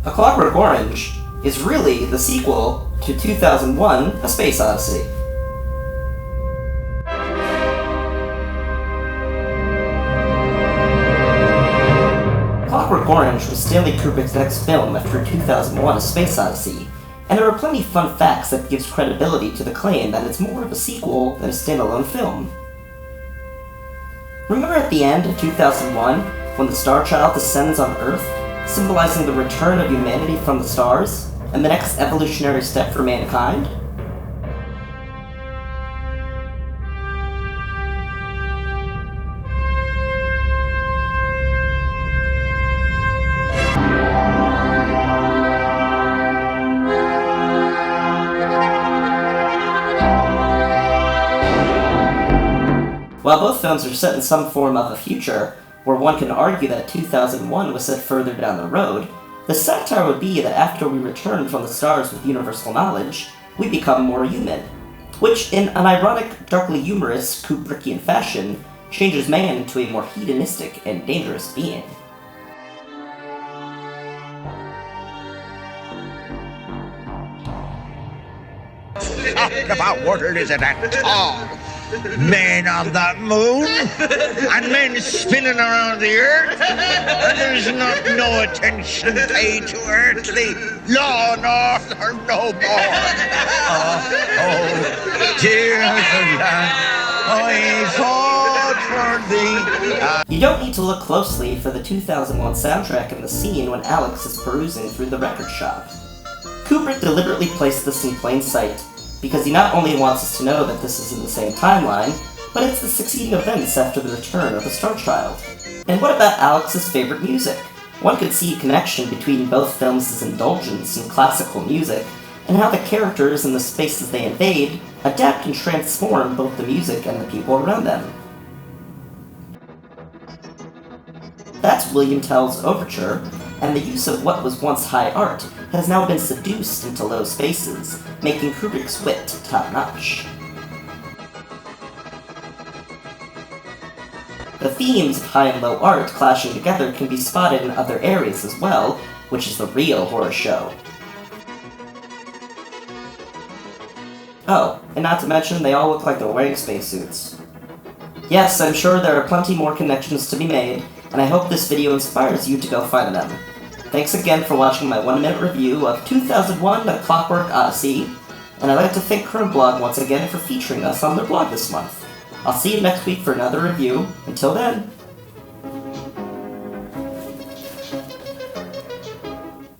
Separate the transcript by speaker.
Speaker 1: A Clockwork Orange is really the sequel to 2001: A Space Odyssey. Clockwork Orange was Stanley Kubrick's next film after 2001: A Space Odyssey, and there are plenty of fun facts that gives credibility to the claim that it's more of a sequel than a standalone film. Remember at the end of 2001, when the Star Child descends on Earth, symbolizing the return of humanity from the stars, and the next evolutionary step for mankind? While both films are set in some form of a future, where one can argue that 2001 was set further down the road, the satire would be that after we return from the stars with universal knowledge, we become more human, which, in an ironic, darkly humorous, Kubrickian fashion, changes man into a more hedonistic and dangerous being.
Speaker 2: Talk about what it isn't at all. Men on the moon, and men spinning around the earth, and there's not no attention paid to earthly law and order no more. Oh, dear land, I fought for thee.
Speaker 1: You don't need to look closely for the 2001 soundtrack in the scene when Alex is perusing through the record shop. Kubrick deliberately placed this in plain sight, because he not only wants us to know that this is in the same timeline, but it's the succeeding events after the return of the Star Child. And what about Alex's favorite music? One could see a connection between both films' indulgence in classical music, and how the characters and the spaces they invade adapt and transform both the music and the people around them. That's William Tell's Overture, and the use of what was once high art has now been seduced into low spaces, making Kubrick's wit top-notch. The themes of high and low art clashing together can be spotted in other areas as well, which is the real horror show. Oh, and not to mention they all look like they're wearing spacesuits. Yes, I'm sure there are plenty more connections to be made, and I hope this video inspires you to go find them. Thanks again for watching my 1-minute review of 2001: A Clockwork Odyssey, and I'd like to thank CURNBLOG once again for featuring us on their blog this month. I'll see you next week for another review. Until then,